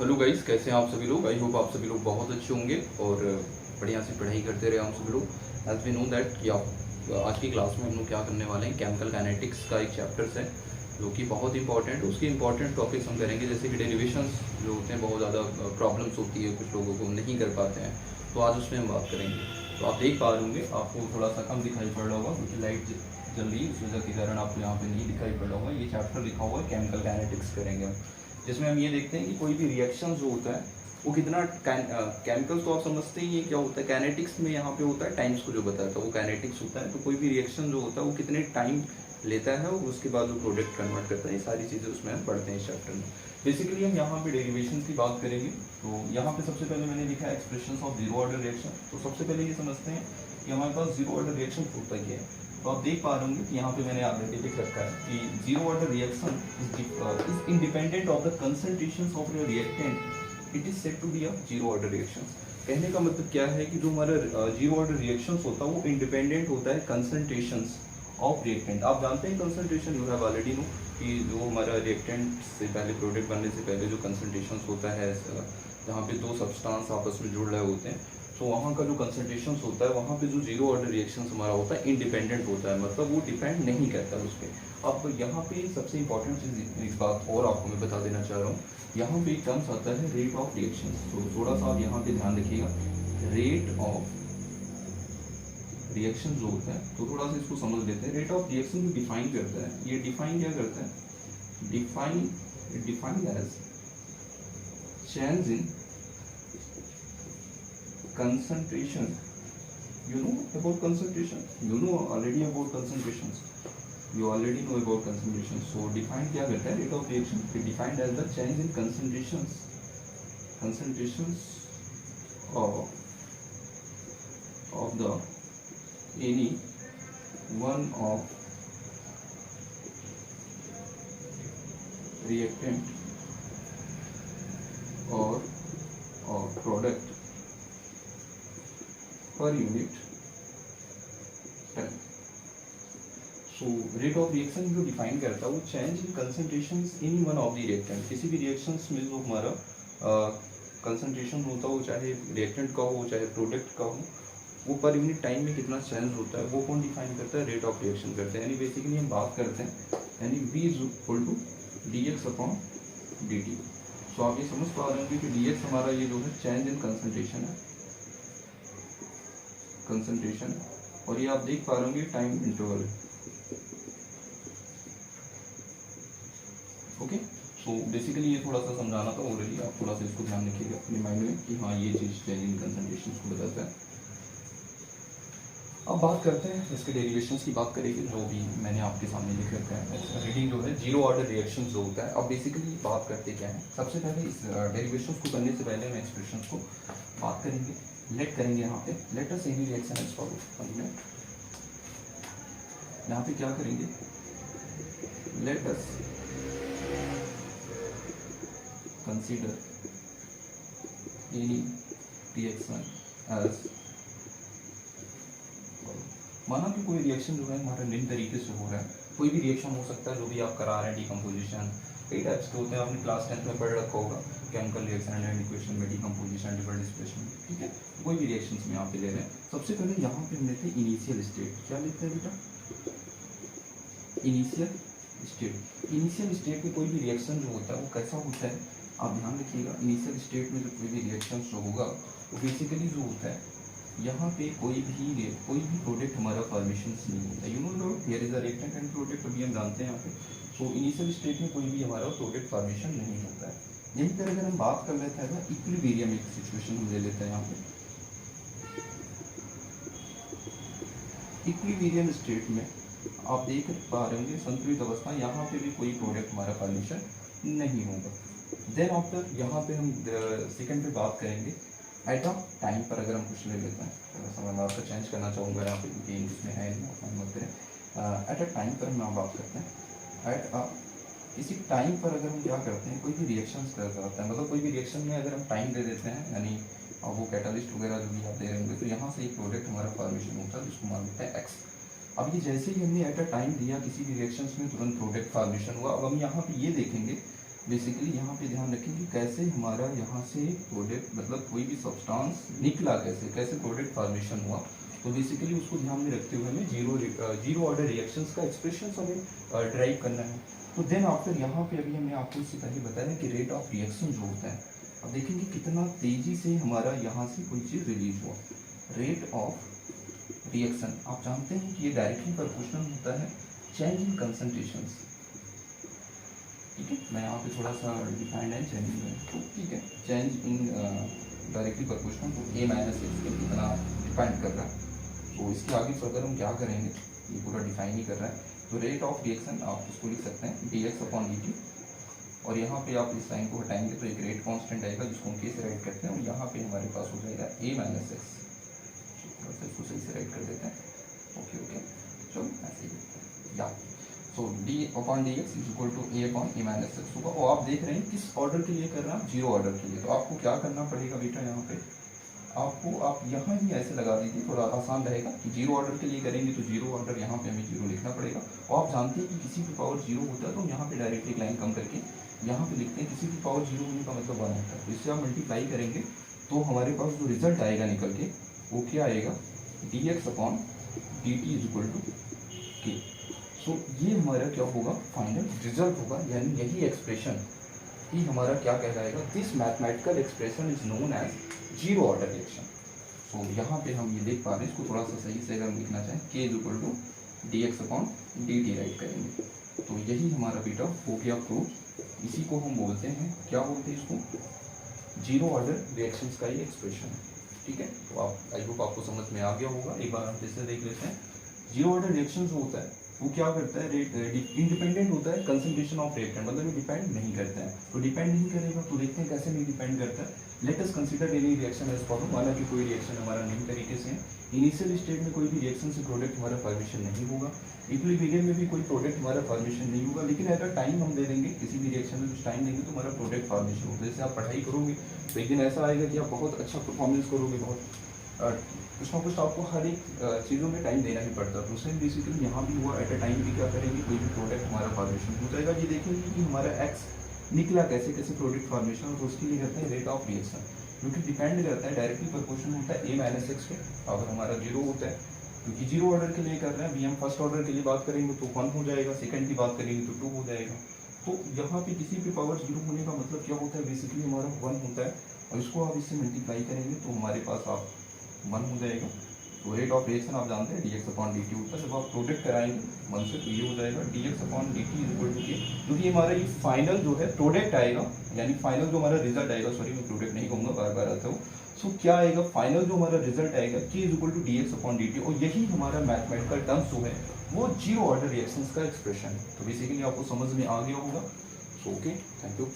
Hello guys, कैसे हैं आप सभी लोग। आई होप आप सभी लोग बहुत अच्छे होंगे और बढ़िया से पढ़ाई करते रहे हम सभी लोग। एज वी नो दैट कि आप आज की क्लास में हम लोग क्या करने वाले हैं, केमिकल काइनेटिक्स का एक चैप्टर्स है जो कि बहुत इंपॉर्टेंट, उसके इंपॉर्टेंट टॉपिक्स हम करेंगे। जैसे कि डेरिवेशंस जो होते हैं, बहुत ज़्यादा प्रॉब्लम्स होती है, कुछ लोगों को नहीं कर पाते हैं, तो आज उसमें हम बात करेंगे। तो आप देख पा रहे होंगे, आपको थोड़ा सा कम दिखाई पड़ रहा होगा क्योंकि लाइट जल रही है, उस वजह के कारण आपको यहाँ पे नहीं दिखाई पड़ रहा होगा। ये चैप्टर लिखा हुआ है केमिकल काइनेटिक्स करेंगे हम, जिसमें हम ये देखते हैं कि कोई भी रिएक्शन जो होता है वो कितना केमिकल्स तो आप समझते ही है क्या होता है। काइनेटिक्स में यहाँ पे होता है टाइम्स को जो बताता है वो काइनेटिक्स होता है। तो कोई भी रिएक्शन जो होता है वो कितने टाइम लेता है और उसके बाद वो प्रोडक्ट कन्वर्ट करता है, ये सारी चीज़ें उसमें हम पढ़ते हैं इस चैप्टर में। बेसिकली हम यहाँ पे डेरिवेशन की बात करेंगे। तो यहाँ पे सबसे पहले मैंने लिखा है expression of zero order reaction. तो सबसे पहले ये समझते हैं कि हमारे पास जीरो ऑर्डर रिएक्शन होता ही है। तो आप देख पा रहे होंगे कि यहाँ पे मैंने ऑलरेडी लिख रखा है कि zero order reaction is independent of the concentration of the reactant, it is said to be a zero order reaction. कहने का मतलब क्या है कि जो हमारा जीरो ऑर्डर रिएक्शन होता है वो इंडिपेंडेंट होता है कंसंट्रेशन ऑफ रिएक्टेंट। आप जानते हैं concentration, you have already know कि जो हमारा रिएक्टेंट से पहले, प्रोडक्ट बनने से पहले जो कंसंट्रेशन होता है, जहाँ पे दो सब्सटेंस आपस में जुड़ रहे होते हैं, तो वहाँ का जो कंसंट्रेशन होता है, वहाँ पे जो जीरो ऑर्डर रिएक्शन हमारा होता है इंडिपेंडेंट होता है, मतलब वो डिपेंड नहीं करता उस पर। अब यहाँ पे सबसे इंपॉर्टेंट चीज़ एक बात और आपको मैं बता देना चाह रहा हूँ, यहाँ पे एक टर्म्स आता है रेट ऑफ रिएक्शन। तो थोड़ा सा आप यहाँ पे ध्यान रखिएगा, रेट ऑफ रिएक्शन जो होता है, तो थोड़ा सा इसको समझ लेते हैं। रेट ऑफ रिएक्शन को डिफाइन करता है, ये डिफाइन क्या करता है, define as change in concentration. You know about concentration, you know already about concentrations, you already know about concentration. So define क्या करता है, rate of reaction is defined as the change in concentrations of the any one of reactant or product per unit time. So rate of reaction जो define करता है वो change in concentration in one of the reactant. किसी भी reactions में जो हमारा concentration होता है, वो चाहे रिएक्टेंट का हो चाहे प्रोडक्ट का हो, वो पर यूनिट टाइम में कितना चेंज होता है वो कौन डिफाइन करता है, रेट ऑफ रिएक्शन करते हैं। यानी बेसिकली हम बात करते हैं यानी V is equal to dx/dt। So आप ये समझ पा रहे होंगे कि dx हमारा ये जो है चेंज इन कंसंट्रेशन है, और ये आप देख पा रहे होंगे time interval. Okay, so basically ये थोड़ा सा समझाना था ऑलरेडी, आप थोड़ा सा इसको ध्यान रखिएगा अपने माइंड में कि हाँ ये चीज़ चेंज इन कंसंट्रेशन को बताता है। अब बात करते हैं इसके डेरिवेशंस की बात करेंगे, जो भी मैंने आपके सामने लिख रखा है। रीडिंग जो है जीरो ऑर्डर रिएक्शन जो होता है। अब बेसिकली बात करते क्या है, सबसे पहले इस डेरिवेशंस को करने से पहले हम एक्सप्रेशंस को बात करेंगे, लेट करेंगे। यहाँ पे let us any reaction as follow. यहाँ पे क्या करेंगे, let us consider any reaction as, माना कि कोई रिएक्शन जो है हमारा निम्न तरीके से हो रहा है। कोई भी रिएक्शन हो सकता है जो भी आप करा रहे हैं, डिकम्पोजिशन, कई टाइप्स के होते हैं, आपने क्लास 10 में पढ़ रखा होगा, केमिकल रिएक्शन एंड इक्वेशन में डिकम्पोजिशन, डिफरेंट डिस्प्लेसमेंट, ठीक है। कोई भी रिएक्शंस में यहाँ पे ले रहे हैं, सबसे पहले यहाँ पे हम लेते हैं इनिशियल स्टेट। क्या लेते हैं बेटा, इनिशियल स्टेट। इनिशियल स्टेट में कोई भी रिएक्शन जो होता है वो कैसा होता है, आप ध्यान रखिएगा। इनिशियल स्टेट में जो कोई भी रिएक्शन जो होगा वो बेसिकली जो होता है, यहाँ पे कोई भी प्रोडक्ट हमारा फॉर्मेशन नहीं होता है। You know no here is a reactant and product, अभी हम जानते हैं यहाँ पे। सो इनिशियल स्टेट में कोई भी हमारा प्रोडक्ट फॉर्मेशन नहीं होता है। यहीं पर अगर हम बात कर लेते हैं ना इक्विलिब्रियम, एक सिचुएशन हम ले लेते हैं यहाँ पे। इक्विलिब्रियम स्टेट में आप देख पा रहे होंगे संतुलित अवस्था, यहाँ पे भी कोई प्रोडक्ट हमारा फॉर्मेशन नहीं होगा। देन आफ्टर यहाँ पे हम सेकंड पे बात करेंगे एट अ टाइम पर। अगर हम कुछ ले लेते हैं, थोड़ा मैं आपको चेंज करना चाहूँगा यहाँ पे क्योंकि इसमें है मत करें। एट अ टाइम पर हम बात करते हैं, एट अ किसी टाइम पर अगर हम क्या करते हैं, कोई भी रिएक्शन करता है, मतलब कोई भी रिएक्शन में अगर हम टाइम दे देते हैं, यानी वो कैटालिस्ट वगैरह जो भी आप दे रहे होंगे, तो यहाँ से एक प्रोडक्ट हमारा फॉर्मेशन होता है जिसको मान लेते हैं एक्स। अब ये जैसे ही हमने एट अ टाइम दिया किसी भी रिएक्शंस में तुरंत प्रोडक्ट फॉर्मेशन हुआ। अब हम यहाँ पे ये देखेंगे बेसिकली यहाँ पे ध्यान रखें कि कैसे हमारा यहाँ से प्रोडक्ट मतलब कोई भी सब्सटेंस निकला, कैसे प्रोडक्ट फॉर्मेशन हुआ। तो बेसिकली उसको ध्यान में रखते हुए हमें जीरो ऑर्डर रिएक्शंस का एक्सप्रेशन हमें ड्राइव करना है। तो देन आफ्टर यहाँ पे अभी हमने आपको इससे पहले बताया कि रेट ऑफ रिएक्शन जो होता है, अब देखेंगे कितना तेजी से हमारा यहाँ से कोई चीज़ रिलीज हुआ। रेट ऑफ रिएक्शन आप जानते हैं कि ये डायरेक्टली प्रोपोर्शनल होता है चेंज इन कंसंट्रेशंस। ठीक है, मैं यहाँ पे थोड़ा सा डिफाइंड है चेंज में, तो ठीक है, चेंज इन डायरेक्टली प्रोपोर्शनल तो a माइनस एक्स पे कितना डिपेंड कर रहा है। तो इसके आगे फर्दर हम क्या करेंगे, ये पूरा डिफाइन ही कर रहा है। तो रेट ऑफ रिएक्शन आप उसको लिख सकते हैं dx अपॉन dt, और यहाँ पे आप इस लाइन को हटाएंगे तो एक रेट कांस्टेंट आएगा जिसको हम k से राइट करते हैं, और यहाँ पे हमारे पास हो जाएगा a माइनस एक्स। थोड़ा सा इसको सही से राइट कर देते हैं। ओके ओके, चलो ऐसे ही या so d upon D X is equal to a upon a minus X होगा। और आप देख रहे हैं किस ऑर्डर के लिए कर रहे हैं, जीरो ऑर्डर के लिए। तो आपको क्या करना पड़ेगा बेटा, यहाँ पे आपको आप यहाँ ही ऐसे लगा दीजिए, थोड़ा आसान रहेगा कि जीरो ऑर्डर के लिए करेंगे तो जीरो ऑर्डर यहाँ पे हमें जीरो लिखना पड़ेगा। और आप जानते हैं कि किसी भी पावर जीरो होता है तो हम यहाँ पे डायरेक्टली लाइन कम करके यहाँ पे लिखते हैं किसी भी पावर जीरो होने का मतलब वन होता है। तो इससे आप मल्टीप्लाई करेंगे तो हमारे पास जो रिजल्ट आएगा निकल के वो क्या आएगा, D X upon D T is equal to K. So ये हमारा क्या होगा, फाइनल रिजल्ट होगा, यानी यही एक्सप्रेशन ही हमारा क्या कहलाएगा, this mathematical expression is known as zero order reaction. So यहाँ पे हम ये देख पा रहे हैं, इसको थोड़ा सा सही से अगर हम लिखना चाहें k is equal to D X upon D T write करेंगे तो यही हमारा बेटा हो गया प्रूफ। इसी को हम बोलते हैं, क्या बोलते हैं इसको, जीरो ऑर्डर रिएक्शंस का ही एक्सप्रेशन है। ठीक है, तो आप आई होप आपको समझ में आ गया होगा। एक बार हम फिर से देख लेते हैं। जीरो ऑर्डर रिएक्शन जो होता है वो क्या करता है, इंडिपेंडेंट होता है कंसंट्रेशन ऑफ रिएक्टेंट, मतलब ये डिपेंड नहीं करता है। तो डिपेंड नहीं करेगा तो देखते हैं कैसे नहीं डिपेंड करता है। Let us consider any reaction as follow. माना कि कोई रिएक्शन हमारा नई तरीके से इनिशियल स्टेट में कोई भी रिएक्शन से प्रोडक्ट हमारा फॉर्मेशन नहीं होगा, इक्विलिब्रियम में भी कोई प्रोडक्ट हमारा फॉर्मेशन नहीं होगा, लेकिन अगर टाइम हम दे देंगे किसी भी रिएक्शन में कुछ टाइम देंगे तो हमारा प्रोडक्ट फॉर्मेशन होगा। जैसे आप पढ़ाई करोगे तो एक दिन ऐसा आएगा कि आप बहुत अच्छा परफॉर्मेंस करोगे, बहुत कुछ ना कुछ आपको हर एक चीज़ों में टाइम देना ही पड़ता है। तो सेम बेसिकली यहाँ भी हुआ, एट अ टाइम भी क्या करेंगे, कोई भी प्रोडक्ट हमारा फॉर्मेशन हो जाएगा। ये देखेंगे कि हमारा एक्स निकला कैसे कैसे प्रोडक्ट फॉर्मेशन, तो उसके लिए करते हैं रेट ऑफ रिएक्शन, जो कि डिपेंड करता है डायरेक्टली प्रोपोर्शनल होता है a माइनस एक्स पे। अगर हमारा जीरो होता है, क्योंकि जीरो ऑर्डर के लिए कर रहे हैं, अभी हम फर्स्ट ऑर्डर के लिए बात करेंगे तो 1 हो जाएगा, सेकंड की बात करेंगे तो 2 हो जाएगा। तो यहाँ पे किसी भी पावर जीरो होने का मतलब क्या होता है, बेसिकली हमारा 1 होता है, और इसको आप इससे मल्टीप्लाई करेंगे तो हमारे पास आप 1 हो जाएगा। तो रेट ऑफ रिएक्शन आप जानते हैं dx अपॉन dt होता है। जब आप प्रोडक्ट कराएंगे 1 से तो ये हो जाएगा dx upon dt is equal to K, क्योंकि हमारा ये फाइनल जो है प्रोडक्ट आएगा, यानी फाइनल जो हमारा रिजल्ट आएगा, सॉरी मैं प्रोडक्ट नहीं कहूँगा, बार बार आता हूँ। सो क्या आएगा, फाइनल जो हमारा रिजल्ट आएगा k is equal to dx upon dt, और यही हमारा मैथमेटिकल टर्म्स जो है वो जीरो ऑर्डर रिएक्शंस का एक्सप्रेशन है। तो बेसिकली आपको समझ में आ गया होगा। So okay, thank you.